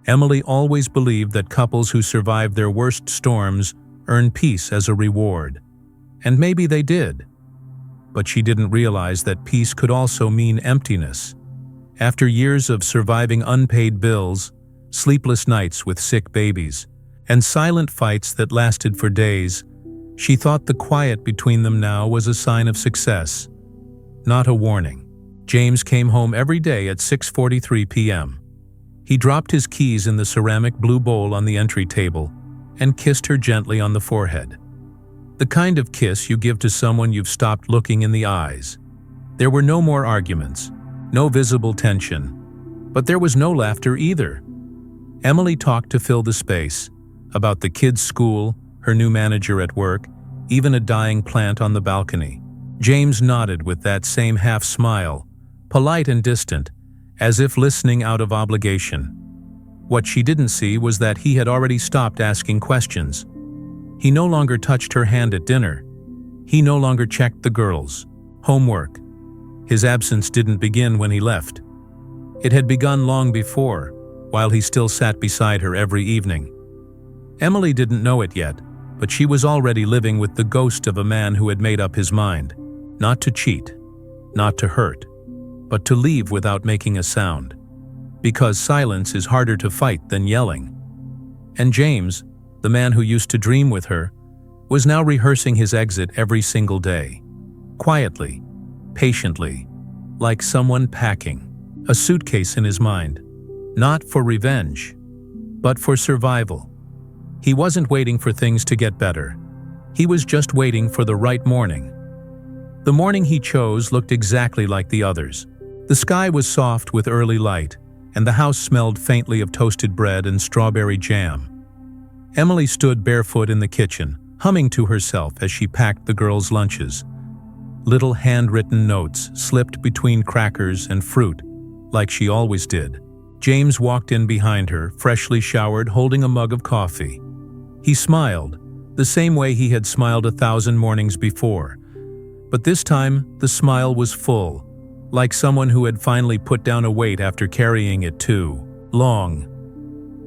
Emily always believed that couples who survived their worst storms earned peace as a reward. And maybe they did. But she didn't realize that peace could also mean emptiness. After years of surviving unpaid bills, sleepless nights with sick babies, and silent fights that lasted for days, she thought the quiet between them now was a sign of success, not a warning. James came home every day at 6:43 p.m. He dropped his keys in the ceramic blue bowl on the entry table and kissed her gently on the forehead. The kind of kiss you give to someone you've stopped looking in the eyes. There were no more arguments, no visible tension, but there was no laughter either. Emily talked to fill the space, about the kids' school, her new manager at work, even a dying plant on the balcony. James nodded with that same half-smile, polite and distant, as if listening out of obligation. What she didn't see was that he had already stopped asking questions. He no longer touched her hand at dinner. He no longer checked the girls' homework. His absence didn't begin when he left. It had begun long before, while he still sat beside her every evening. Emily didn't know it yet, but she was already living with the ghost of a man who had made up his mind, not to cheat, not to hurt, but to leave without making a sound. Because silence is harder to fight than yelling. And James, the man who used to dream with her, was now rehearsing his exit every single day. Quietly, patiently, like someone packing a suitcase in his mind. Not for revenge, but for survival. He wasn't waiting for things to get better. He was just waiting for the right morning. The morning he chose looked exactly like the others. The sky was soft with early light, and the house smelled faintly of toasted bread and strawberry jam. Emily stood barefoot in the kitchen, humming to herself as she packed the girls' lunches. Little handwritten notes slipped between crackers and fruit, like she always did. James walked in behind her, freshly showered, holding a mug of coffee. He smiled, the same way he had smiled 1,000 mornings before. But this time, the smile was full, like someone who had finally put down a weight after carrying it too long.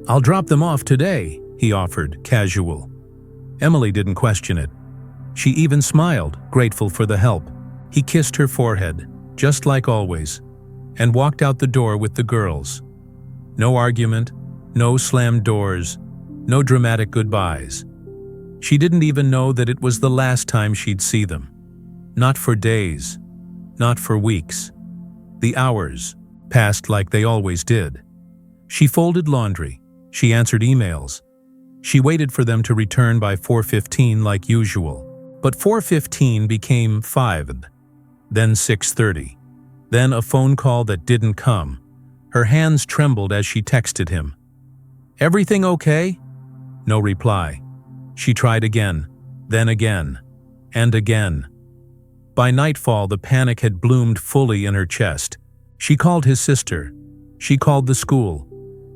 "I'll drop them off today," he offered, casual. Emily didn't question it. She even smiled, grateful for the help. He kissed her forehead, just like always, and walked out the door with the girls. No argument, no slammed doors, no dramatic goodbyes. She didn't even know that it was the last time she'd see them. Not for days, not for weeks. The hours passed like they always did. She folded laundry, she answered emails. She waited for them to return by 4:15 like usual. But 4:15 became 5, then 6:30, then a phone call that didn't come. Her hands trembled as she texted him. "Everything okay?" No reply. She tried again, then again, and again. By nightfall, the panic had bloomed fully in her chest. She called his sister. She called the school.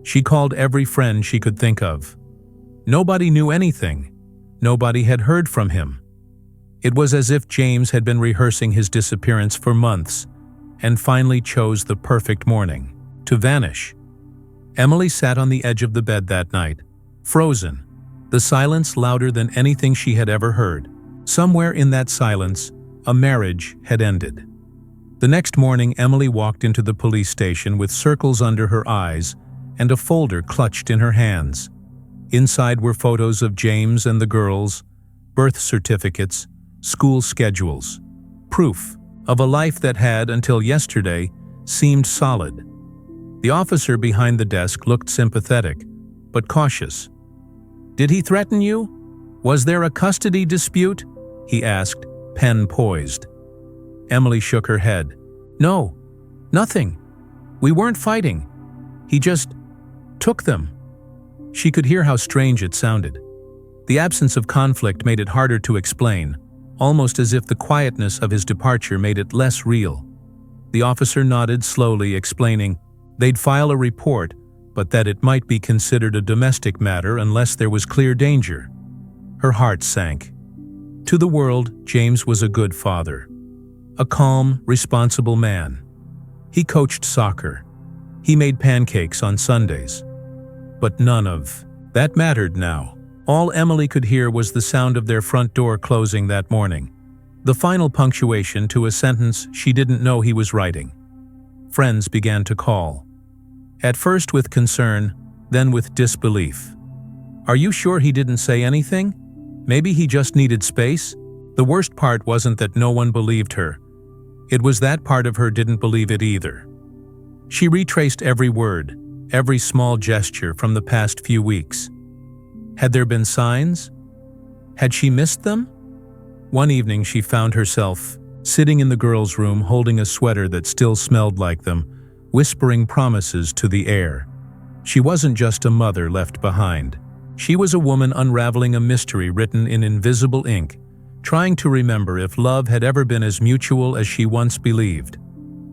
She called every friend she could think of. Nobody knew anything. Nobody had heard from him. It was as if James had been rehearsing his disappearance for months and finally chose the perfect morning to vanish. Emily sat on the edge of the bed that night, frozen, the silence louder than anything she had ever heard. Somewhere in that silence, a marriage had ended. The next morning, Emily walked into the police station with circles under her eyes and a folder clutched in her hands. Inside were photos of James and the girls, birth certificates, school schedules, proof of a life that had, until yesterday, seemed solid. The officer behind the desk looked sympathetic, but cautious. "Did he threaten you? Was there a custody dispute?" he asked, pen poised. Emily shook her head. "No, nothing. We weren't fighting. He just took them." She could hear how strange it sounded. The absence of conflict made it harder to explain, almost as if the quietness of his departure made it less real. The officer nodded slowly, explaining they'd file a report, but that it might be considered a domestic matter unless there was clear danger. Her heart sank. To the world, James was a good father. A calm, responsible man. He coached soccer. He made pancakes on Sundays. but none of that mattered now. All Emily could hear was the sound of their front door closing that morning, the final punctuation to a sentence she didn't know he was writing. Friends began to call. At first with concern, then with disbelief. Are you sure he didn't say anything? Maybe he just needed space? The worst part wasn't that no one believed her. It was that part of her didn't believe it either. She retraced every word, every small gesture from the past few weeks. Had there been signs? Had she missed them? One evening she found herself sitting in the girls' room holding a sweater that still smelled like them, whispering promises to the air. She wasn't just a mother left behind. She was a woman unraveling a mystery written in invisible ink, trying to remember if love had ever been as mutual as she once believed.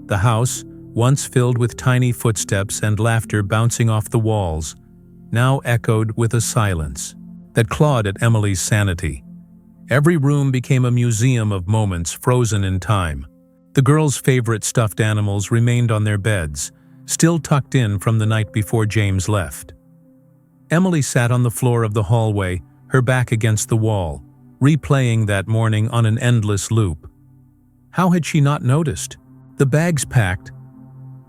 The house, once filled with tiny footsteps and laughter bouncing off the walls, now echoed with a silence that clawed at Emily's sanity. Every room became a museum of moments frozen in time. The girls' favorite stuffed animals remained on their beds, still tucked in from the night before James left. Emily sat on the floor of the hallway, her back against the wall, replaying that morning on an endless loop. How had she not noticed? The bags packed.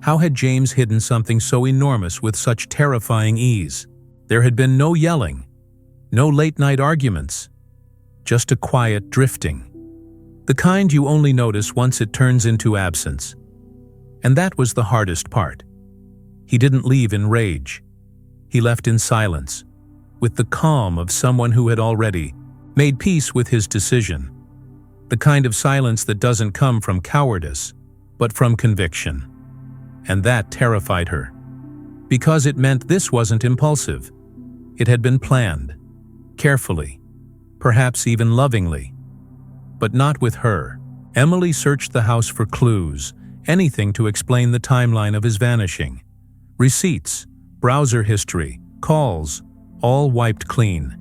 How had James hidden something so enormous with such terrifying ease? There had been no yelling, no late-night arguments, just a quiet drifting. The kind you only notice once it turns into absence. And that was the hardest part. He didn't leave in rage. He left in silence, with the calm of someone who had already made peace with his decision. The kind of silence that doesn't come from cowardice, but from conviction. And that terrified her. Because it meant this wasn't impulsive. It had been planned, carefully, perhaps even lovingly. But not with her. Emily searched the house for clues, anything to explain the timeline of his vanishing. Receipts, browser history, calls, all wiped clean.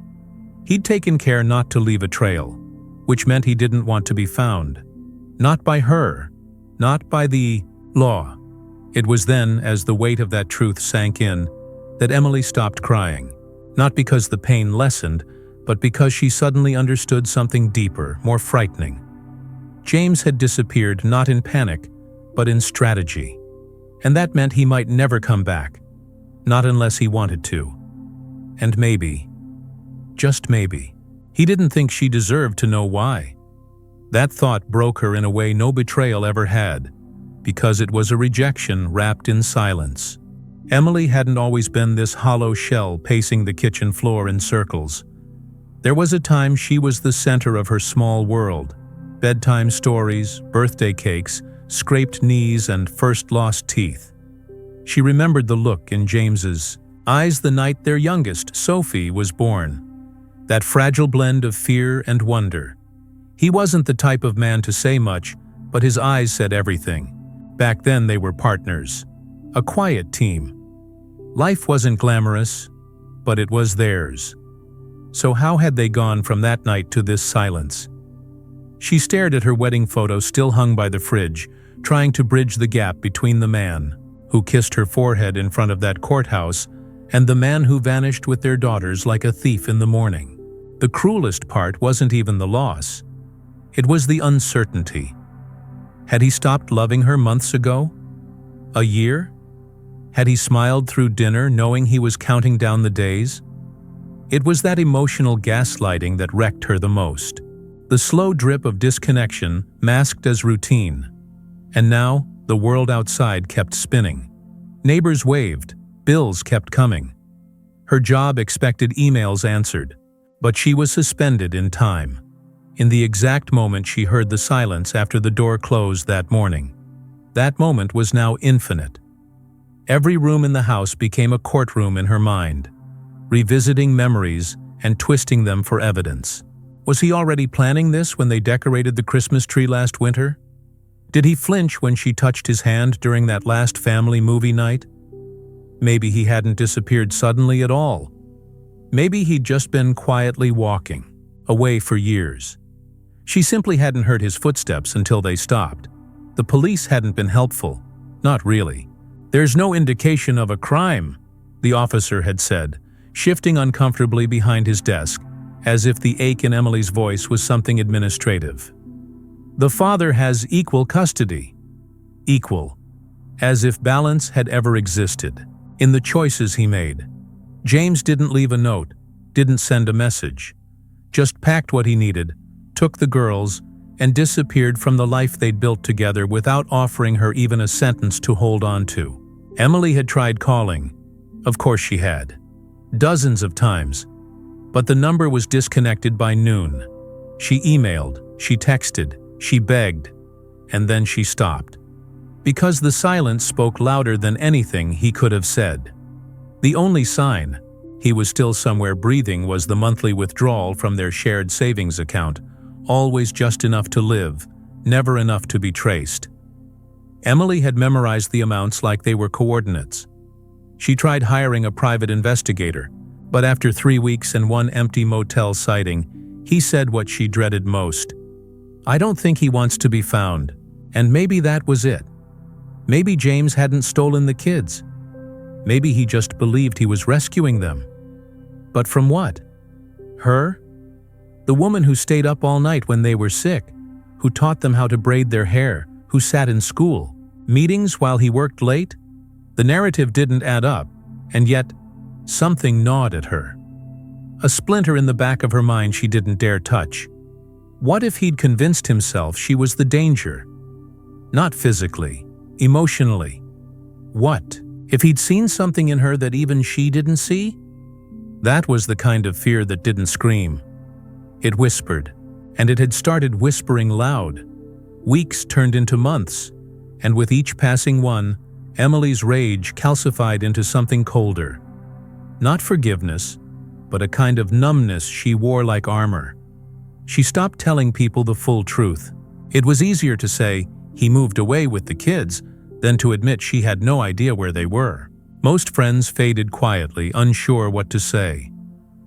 He'd taken care not to leave a trail, which meant he didn't want to be found. Not by her, not by the law. It was then, as the weight of that truth sank in, that Emily stopped crying. Not because the pain lessened, but because she suddenly understood something deeper, more frightening. James had disappeared not in panic, but in strategy. And that meant he might never come back, not unless he wanted to. And maybe, just maybe, he didn't think she deserved to know why. That thought broke her in a way no betrayal ever had, because it was a rejection wrapped in silence. Emily hadn't always been this hollow shell pacing the kitchen floor in circles. There was a time she was the center of her small world. Bedtime stories, birthday cakes, scraped knees, and first lost teeth. She remembered the look in James's eyes the night their youngest, Sophie, was born. That fragile blend of fear and wonder. He wasn't the type of man to say much, but his eyes said everything. Back then they were partners. A quiet team. Life wasn't glamorous, but it was theirs. So how had they gone from that night to this silence? She stared at her wedding photo still hung by the fridge, trying to bridge the gap between the man who kissed her forehead in front of that courthouse and the man who vanished with their daughters like a thief in the morning. The cruelest part wasn't even the loss. It was the uncertainty. Had he stopped loving her months ago? A year? Had he smiled through dinner knowing he was counting down the days? It was that emotional gaslighting that wrecked her the most. The slow drip of disconnection masked as routine. And now, the world outside kept spinning. Neighbors waved, bills kept coming. Her job expected emails answered, but she was suspended in time. In the exact moment she heard the silence after the door closed that morning. That moment was now infinite. Every room in the house became a courtroom in her mind, revisiting memories and twisting them for evidence. Was he already planning this when they decorated the Christmas tree last winter? Did he flinch when she touched his hand during that last family movie night? Maybe he hadn't disappeared suddenly at all. Maybe he'd just been quietly walking, away for years. She simply hadn't heard his footsteps until they stopped. The police hadn't been helpful. Not really. There's no indication of a crime. the officer had said, shifting uncomfortably behind his desk, as if the ache in Emily's voice was something administrative. The father has equal custody. Equal. As if balance had ever existed in the choices he made. James didn't leave a note, didn't send a message. Just packed what he needed, took the girls, and disappeared from the life they'd built together without offering her even a sentence to hold on to. Emily had tried calling. Of course she had. Dozens of times. But the number was disconnected by noon. She emailed, she texted, she begged, and then she stopped. Because the silence spoke louder than anything he could have said. The only sign he was still somewhere breathing was the monthly withdrawal from their shared savings account, always just enough to live, never enough to be traced. Emily had memorized the amounts like they were coordinates. She tried hiring a private investigator, but after 3 weeks and one empty motel sighting, he said what she dreaded most. "I don't think he wants to be found." And maybe that was it. Maybe James hadn't stolen the kids. Maybe he just believed he was rescuing them. But from what? Her? The woman who stayed up all night when they were sick, who taught them how to braid their hair, who sat in school, meetings while he worked late? The narrative didn't add up, and yet something gnawed at her. A splinter in the back of her mind she didn't dare touch. What if he'd convinced himself she was the danger? Not physically, emotionally. What if he'd seen something in her that even she didn't see? That was the kind of fear that didn't scream. It whispered, and it had started whispering loud. Weeks turned into months, and with each passing one, Emily's rage calcified into something colder. Not forgiveness, but a kind of numbness she wore like armor. She stopped telling people the full truth. It was easier to say, he moved away with the kids, than to admit she had no idea where they were. Most friends faded quietly, unsure what to say.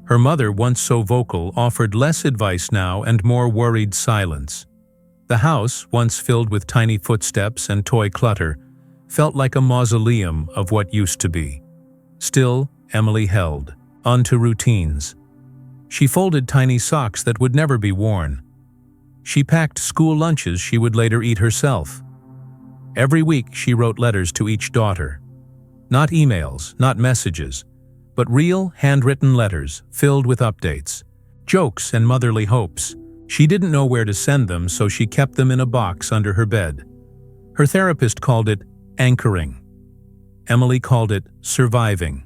Her mother, once so vocal, offered less advice now and more worried silence. The house, once filled with tiny footsteps and toy clutter, felt like a mausoleum of what used to be. Still, Emily held on to routines. She folded tiny socks that would never be worn. She packed school lunches she would later eat herself. Every week she wrote letters to each daughter. Not emails, not messages, but real, handwritten letters filled with updates, jokes and motherly hopes. She didn't know where to send them, so she kept them in a box under her bed. Her therapist called it anchoring. Emily called it surviving.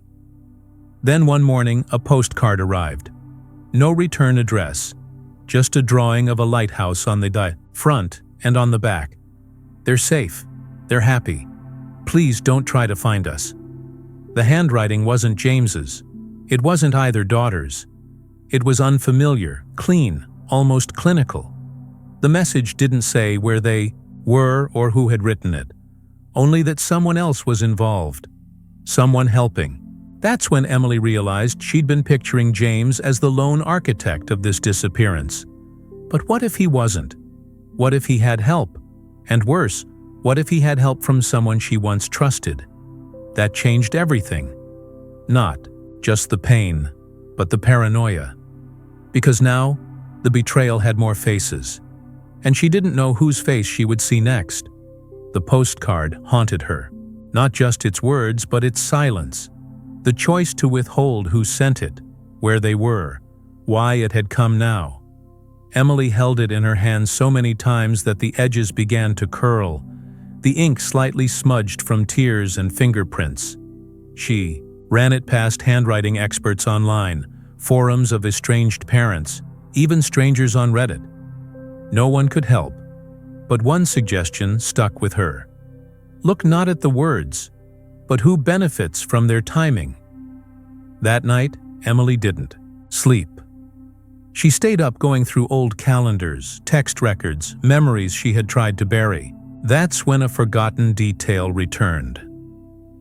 Then one morning, a postcard arrived. No return address, just a drawing of a lighthouse on the front and on the back. "They're safe. They're happy. Please don't try to find us." The handwriting wasn't James's. It wasn't either daughter's. It was unfamiliar, clean, almost clinical. The message didn't say where they were or who had written it, only that someone else was involved. Someone helping. That's when Emily realized she'd been picturing James as the lone architect of this disappearance. But what if he wasn't? What if he had help? And worse, what if he had help from someone she once trusted? That changed everything. Not just the pain, but the paranoia. Because now, the betrayal had more faces. And she didn't know whose face she would see next. The postcard haunted her. Not just its words, but its silence. The choice to withhold who sent it, where they were, why it had come now. Emily held it in her hands so many times that the edges began to curl, the ink slightly smudged from tears and fingerprints. She ran it past handwriting experts online, forums of estranged parents, even strangers on Reddit. No one could help, but one suggestion stuck with her. Look not at the words, but who benefits from their timing. That night, Emily didn't sleep. She stayed up going through old calendars, text records, memories she had tried to bury. That's when a forgotten detail returned.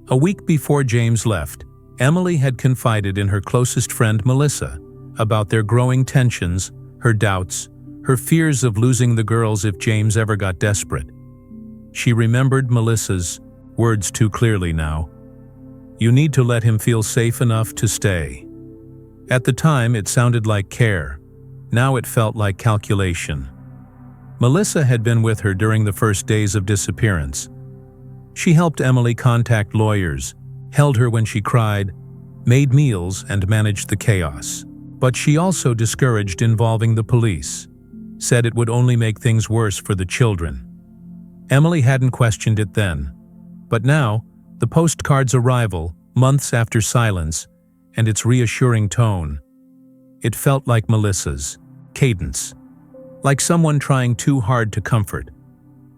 A week before James left, Emily had confided in her closest friend Melissa about their growing tensions, her doubts, her fears of losing the girls if James ever got desperate. She remembered Melissa's words too clearly now. You need to let him feel safe enough to stay." At the time, it sounded like care. Now it felt like calculation. Melissa had been with her during the first days of disappearance. She helped Emily contact lawyers, held her when she cried, made meals, and managed the chaos. But she also discouraged involving the police, said it would only make things worse for the children. Emily hadn't questioned it then. But now, the postcard's arrival, months after silence, and its reassuring tone, it felt like Melissa's cadence, like someone trying too hard to comfort.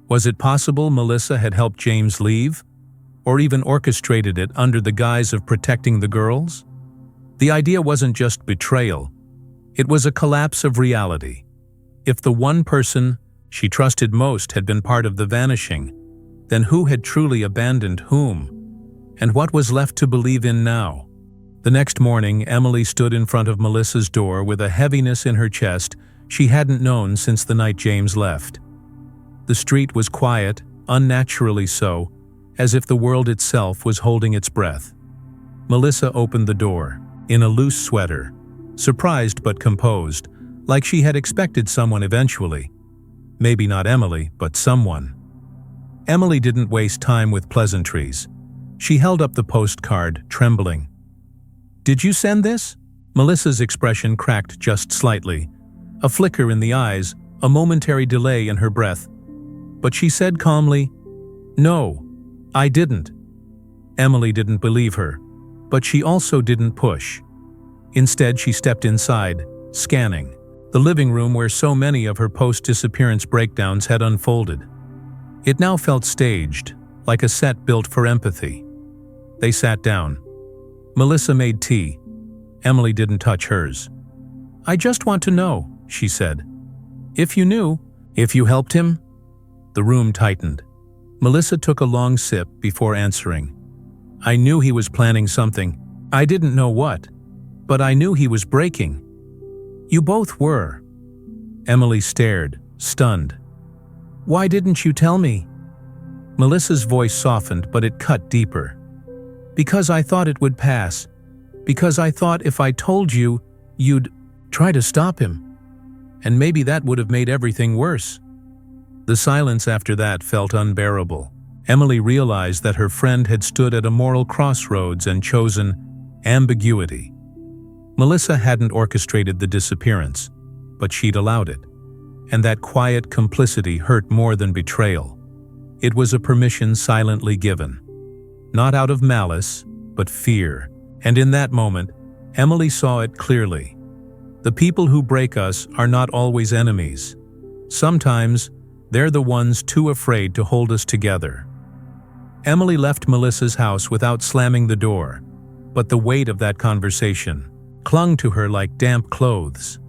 Was it possible Melissa had helped James leave, or even orchestrated it under the guise of protecting the girls? The idea wasn't just betrayal, it was a collapse of reality. If the one person she trusted most had been part of the vanishing, then who had truly abandoned whom? And what was left to believe in now? The next morning, Emily stood in front of Melissa's door with a heaviness in her chest she hadn't known since the night James left. The street was quiet, unnaturally so, as if the world itself was holding its breath. Melissa opened the door, in a loose sweater, surprised but composed, like she had expected someone eventually. Maybe not Emily, but someone. Emily didn't waste time with pleasantries. She held up the postcard, trembling. "Did you send this?" Melissa's expression cracked just slightly. A flicker in the eyes, a momentary delay in her breath. But she said calmly, "No, I didn't." Emily didn't believe her, but she also didn't push. Instead, she stepped inside, scanning the living room where so many of her post-disappearance breakdowns had unfolded. It now felt staged, like a set built for empathy. They sat down. Melissa made tea. Emily didn't touch hers. "I just want to know," she said. "If you knew, if you helped him?" The room tightened. Melissa took a long sip before answering. "I knew he was planning something. I didn't know what. But I knew he was breaking." "You both were." Emily stared, stunned. "Why didn't you tell me?" Melissa's voice softened, but it cut deeper. "Because I thought it would pass. Because I thought if I told you, you'd try to stop him. And maybe that would have made everything worse." The silence after that felt unbearable. Emily realized that her friend had stood at a moral crossroads and chosen ambiguity. Melissa hadn't orchestrated the disappearance, but she'd allowed it. And that quiet complicity hurt more than betrayal. It was a permission silently given. Not out of malice, but fear. And in that moment, Emily saw it clearly. The people who break us are not always enemies. Sometimes, they're the ones too afraid to hold us together. Emily left Melissa's house without slamming the door, but the weight of that conversation clung to her like damp clothes.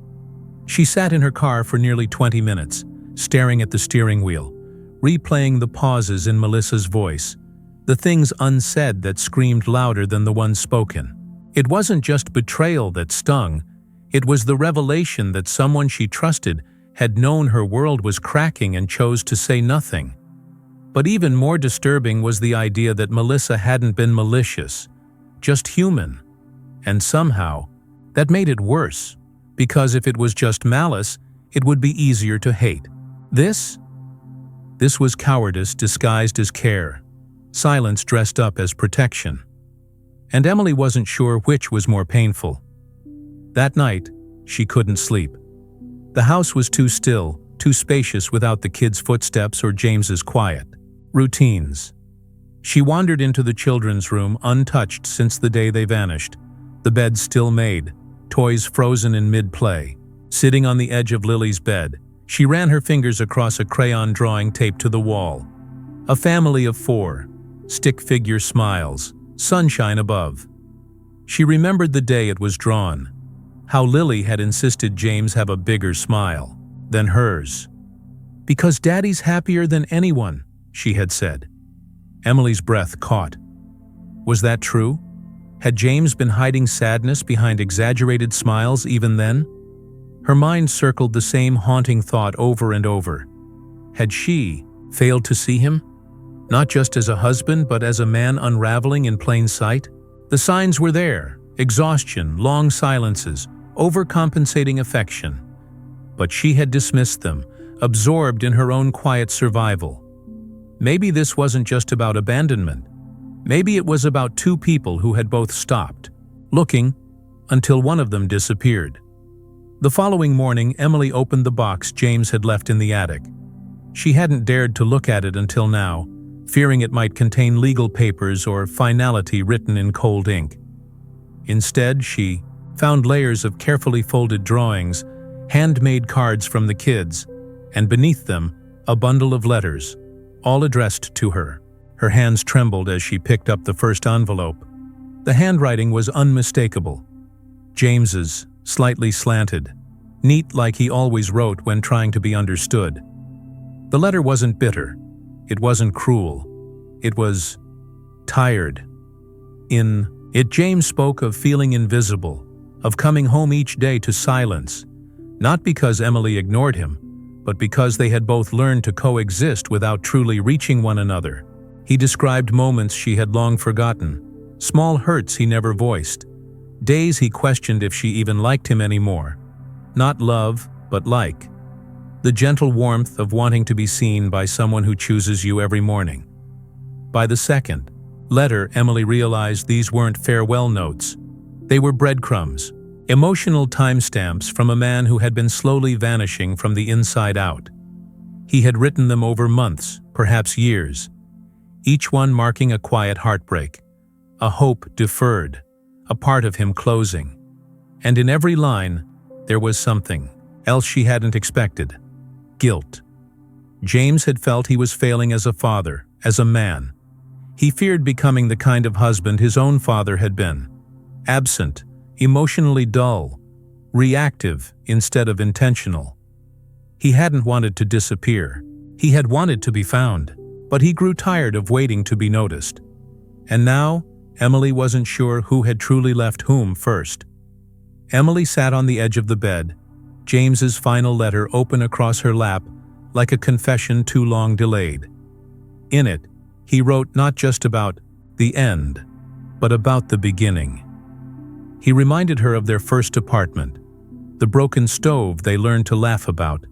She sat in her car for nearly 20 minutes, staring at the steering wheel, replaying the pauses in Melissa's voice, the things unsaid that screamed louder than the ones spoken. It wasn't just betrayal that stung, it was the revelation that someone she trusted had known her world was cracking and chose to say nothing. But even more disturbing was the idea that Melissa hadn't been malicious, just human. And somehow, that made it worse, because if it was just malice, it would be easier to hate. This was cowardice disguised as care, silence dressed up as protection. And Emily wasn't sure which was more painful. That night, she couldn't sleep. The house was too still, too spacious without the kids' footsteps or James's quiet. Routines. She wandered into the children's room untouched since the day they vanished, the bed still made, toys frozen in mid-play. Sitting on the edge of Lily's bed, she ran her fingers across a crayon drawing taped to the wall. A family of 4, stick figure smiles, sunshine above. She remembered the day it was drawn, how Lily had insisted James have a bigger smile than hers. "Because Daddy's happier than anyone," she had said. Emily's breath caught. Was that true? Had James been hiding sadness behind exaggerated smiles even then? Her mind circled the same haunting thought over and over. Had she failed to see him? Not just as a husband, but as a man unraveling in plain sight? The signs were there: exhaustion, long silences, overcompensating affection. But she had dismissed them, absorbed in her own quiet survival. Maybe this wasn't just about abandonment. Maybe it was about two people who had both stopped looking until one of them disappeared. The following morning, Emily opened the box James had left in the attic. She hadn't dared to look at it until now, fearing it might contain legal papers or finality written in cold ink. Instead, she found layers of carefully folded drawings, handmade cards from the kids, and beneath them, a bundle of letters, all addressed to her. Her hands trembled as she picked up the first envelope. The handwriting was unmistakable. James's, slightly slanted, neat like he always wrote when trying to be understood. The letter wasn't bitter. It wasn't cruel. It was tired. In it, James spoke of feeling invisible, of coming home each day to silence, not because Emily ignored him, but because they had both learned to coexist without truly reaching one another. He described moments she had long forgotten, small hurts he never voiced, days he questioned if she even liked him anymore. Not love, but like. The gentle warmth of wanting to be seen by someone who chooses you every morning. By the second letter, Emily realized these weren't farewell notes. They were breadcrumbs, emotional timestamps from a man who had been slowly vanishing from the inside out. He had written them over months, perhaps years, each one marking a quiet heartbreak, a hope deferred, a part of him closing. And in every line, there was something else she hadn't expected: guilt. James had felt he was failing as a father, as a man. He feared becoming the kind of husband his own father had been: absent, emotionally dull, reactive instead of intentional. He hadn't wanted to disappear. He had wanted to be found, but he grew tired of waiting to be noticed. And now, Emily wasn't sure who had truly left whom first. Emily sat on the edge of the bed, James's final letter open across her lap, like a confession too long delayed. In it, he wrote not just about the end, but about the beginning. He reminded her of their first apartment, the broken stove they learned to laugh about,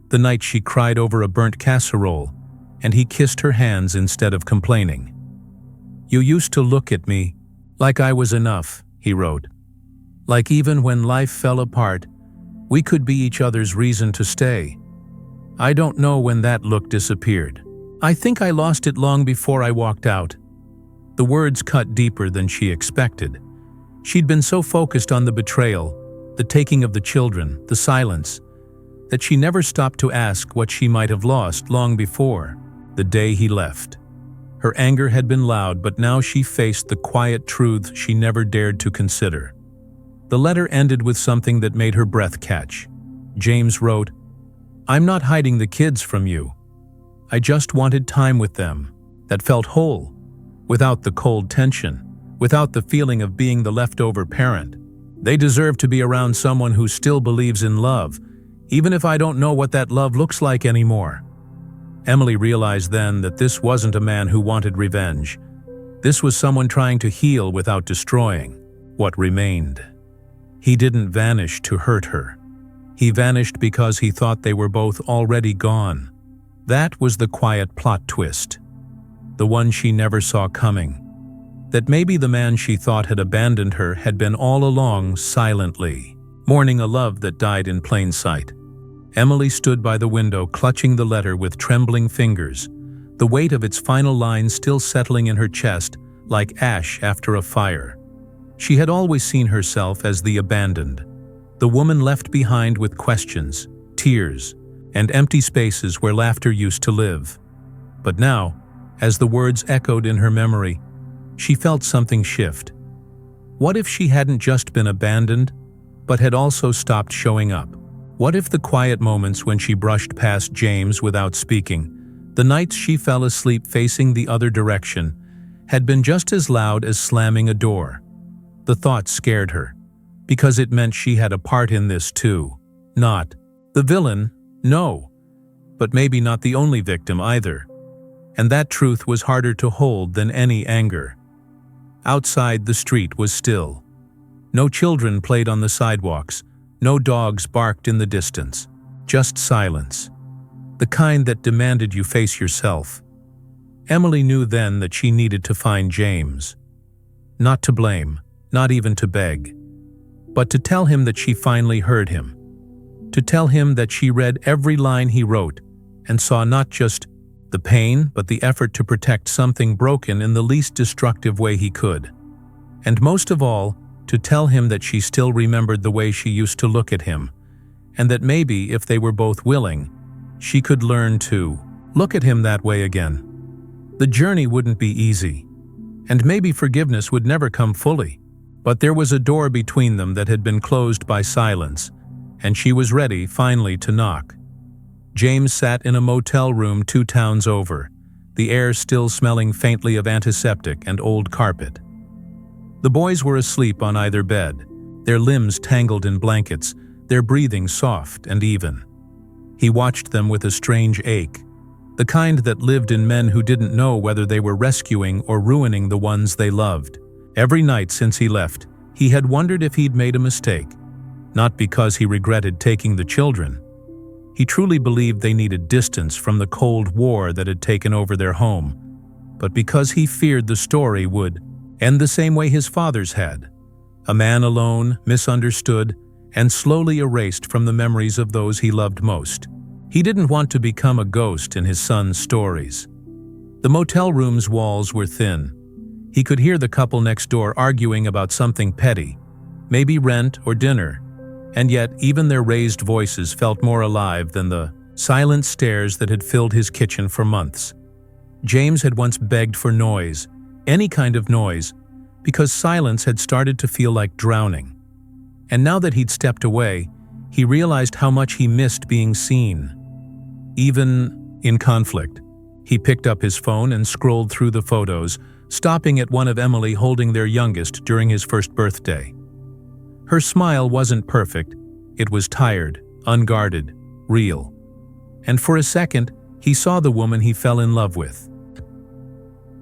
the night she cried over a burnt casserole, and he kissed her hands instead of complaining. "You used to look at me like I was enough," he wrote. "Like even when life fell apart, we could be each other's reason to stay. I don't know when that look disappeared. I think I lost it long before I walked out." The words cut deeper than she expected. She'd been so focused on the betrayal, the taking of the children, the silence, that she never stopped to ask what she might have lost long before, the day he left. Her anger had been loud, but now she faced the quiet truth she never dared to consider. The letter ended with something that made her breath catch. James wrote, "I'm not hiding the kids from you. I just wanted time with them that felt whole, without the cold tension, without the feeling of being the leftover parent. They deserve to be around someone who still believes in love, even if I don't know what that love looks like anymore." Emily realized then that this wasn't a man who wanted revenge. This was someone trying to heal without destroying what remained. He didn't vanish to hurt her. He vanished because he thought they were both already gone. That was the quiet plot twist, the one she never saw coming. That maybe the man she thought had abandoned her had been all along silently, mourning a love that died in plain sight. Emily stood by the window, clutching the letter with trembling fingers, the weight of its final lines still settling in her chest like ash after a fire. She had always seen herself as the abandoned, the woman left behind with questions, tears, and empty spaces where laughter used to live. But now, as the words echoed in her memory, she felt something shift. What if she hadn't just been abandoned, but had also stopped showing up? What if the quiet moments when she brushed past James without speaking, the nights she fell asleep facing the other direction, had been just as loud as slamming a door? The thought scared her, because it meant she had a part in this too. Not the villain, no, but maybe not the only victim either. And that truth was harder to hold than any anger. Outside, the street was still. No children played on the sidewalks, no dogs barked in the distance, just silence. The kind that demanded you face yourself. Emily knew then that she needed to find James. Not to blame, not even to beg, but to tell him that she finally heard him. To tell him that she read every line he wrote and saw not just the pain but the effort to protect something broken in the least destructive way he could. And most of all, to tell him that she still remembered the way she used to look at him, and that maybe, if they were both willing, she could learn to look at him that way again. The journey wouldn't be easy, and maybe forgiveness would never come fully, but there was a door between them that had been closed by silence, and she was ready, finally, to knock. James sat in a motel room 2 towns over, the air still smelling faintly of antiseptic and old carpet. The boys were asleep on either bed, their limbs tangled in blankets, their breathing soft and even. He watched them with a strange ache, the kind that lived in men who didn't know whether they were rescuing or ruining the ones they loved. Every night since he left, he had wondered if he'd made a mistake, not because he regretted taking the children. He truly believed they needed distance from the Cold War that had taken over their home, but because he feared the story would end the same way his father's had. A man alone, misunderstood, and slowly erased from the memories of those he loved most. He didn't want to become a ghost in his son's stories. The motel room's walls were thin. He could hear the couple next door arguing about something petty, maybe rent or dinner, and yet even their raised voices felt more alive than the silent stares that had filled his kitchen for months. James had once begged for noise, any kind of noise, because silence had started to feel like drowning. And now that he'd stepped away, he realized how much he missed being seen. Even in conflict, he picked up his phone and scrolled through the photos, stopping at one of Emily holding their youngest during his first birthday. Her smile wasn't perfect, it was tired, unguarded, real. And for a second, he saw the woman he fell in love with.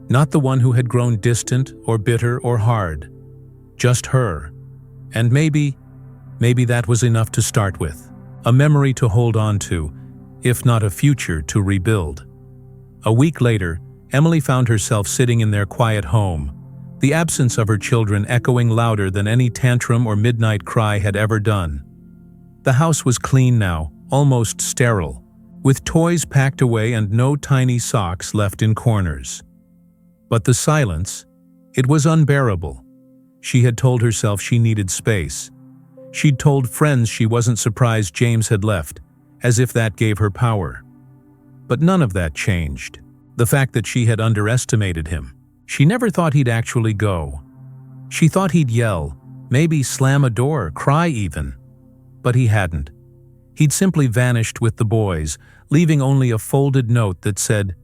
Not the one who had grown distant or bitter or hard. Just her. And maybe that was enough to start with. A memory to hold on to, if not a future to rebuild. A week later, Emily found herself sitting in their quiet home, the absence of her children echoing louder than any tantrum or midnight cry had ever done. The house was clean now, almost sterile, with toys packed away and no tiny socks left in corners. But the silence, it was unbearable. She had told herself she needed space. She'd told friends she wasn't surprised James had left, as if that gave her power. But none of that changed. The fact that she had underestimated him. She never thought he'd actually go. She thought he'd yell, maybe slam a door, cry even. But he hadn't. He'd simply vanished with the boys, leaving only a folded note that said,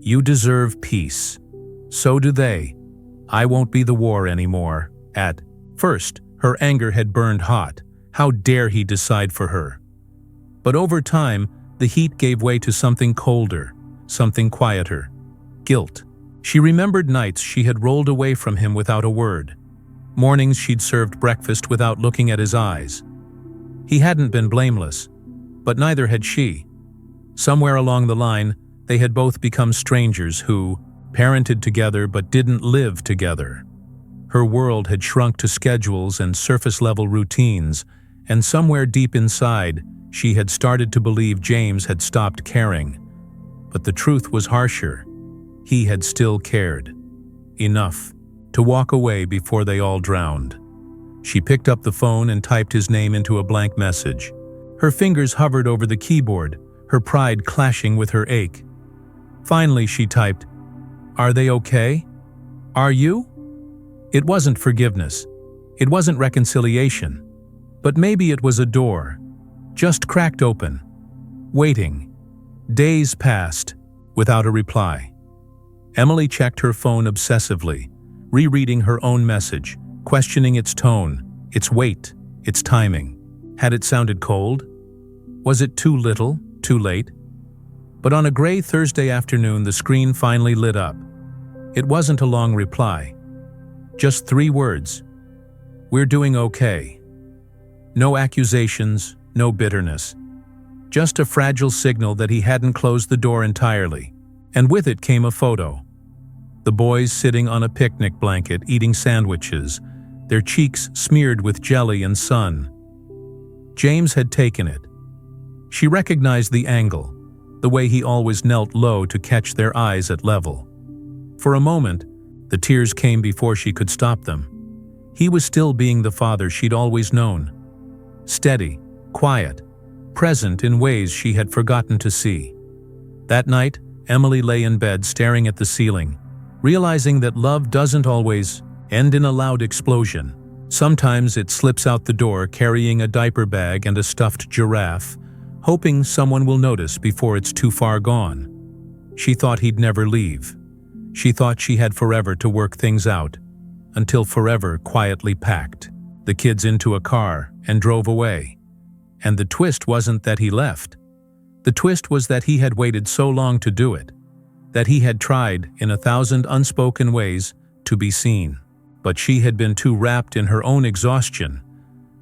"You deserve peace. So do they. I won't be the war anymore." At first, her anger had burned hot. How dare he decide for her? But over time, the heat gave way to something colder, something quieter. Guilt. She remembered nights she had rolled away from him without a word. Mornings she'd served breakfast without looking at his eyes. He hadn't been blameless, but neither had she. Somewhere along the line, they had both become strangers who parented together but didn't live together. Her world had shrunk to schedules and surface-level routines, and somewhere deep inside, she had started to believe James had stopped caring. But the truth was harsher. He had still cared. Enough to walk away before they all drowned. She picked up the phone and typed his name into a blank message. Her fingers hovered over the keyboard, her pride clashing with her ache. Finally, she typed, "Are they okay? Are you?" It wasn't forgiveness. It wasn't reconciliation. But maybe it was a door, just cracked open, waiting. Days passed, without a reply. Emily checked her phone obsessively, rereading her own message, questioning its tone, its weight, its timing. Had it sounded cold? Was it too little, too late? But on a gray Thursday afternoon, the screen finally lit up. It wasn't a long reply. Just 3 words. "We're doing okay." No accusations, no bitterness. Just a fragile signal that he hadn't closed the door entirely. And with it came a photo. The boys sitting on a picnic blanket eating sandwiches, their cheeks smeared with jelly and sun. James had taken it. She recognized the angle, the way he always knelt low to catch their eyes at level. For a moment, the tears came before she could stop them. He was still being the father she'd always known. Steady, quiet, present in ways she had forgotten to see. That night, Emily lay in bed staring at the ceiling, realizing that love doesn't always end in a loud explosion. Sometimes it slips out the door carrying a diaper bag and a stuffed giraffe, hoping someone will notice before it's too far gone. She thought he'd never leave. She thought she had forever to work things out, until forever quietly packed the kids into a car and drove away. And the twist wasn't that he left. The twist was that he had waited so long to do it, that he had tried in 1,000 unspoken ways to be seen. But she had been too wrapped in her own exhaustion,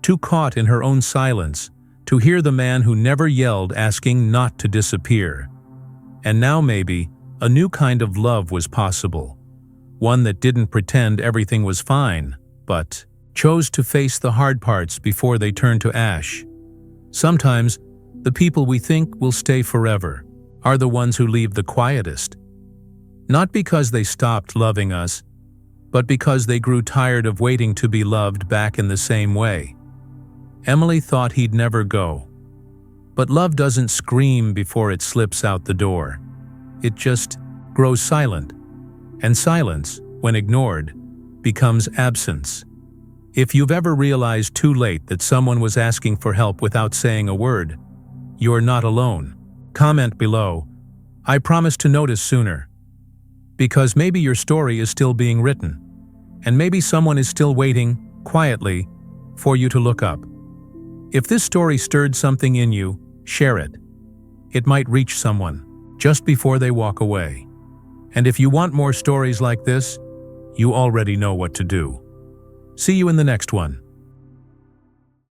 too caught in her own silence, to hear the man who never yelled asking not to disappear. And now maybe a new kind of love was possible, one that didn't pretend everything was fine, but chose to face the hard parts before they turned to ash. Sometimes, the people we think will stay forever are the ones who leave the quietest. Not because they stopped loving us, but because they grew tired of waiting to be loved back in the same way. Emily thought he'd never go. But love doesn't scream before it slips out the door. It just grows silent. And silence, when ignored, becomes absence. If you've ever realized too late that someone was asking for help without saying a word, you're not alone. Comment below, "I promise to notice sooner." Because maybe your story is still being written, and maybe someone is still waiting, quietly, for you to look up. If this story stirred something in you, share it. It might reach someone, just before they walk away. And if you want more stories like this, you already know what to do. See you in the next one.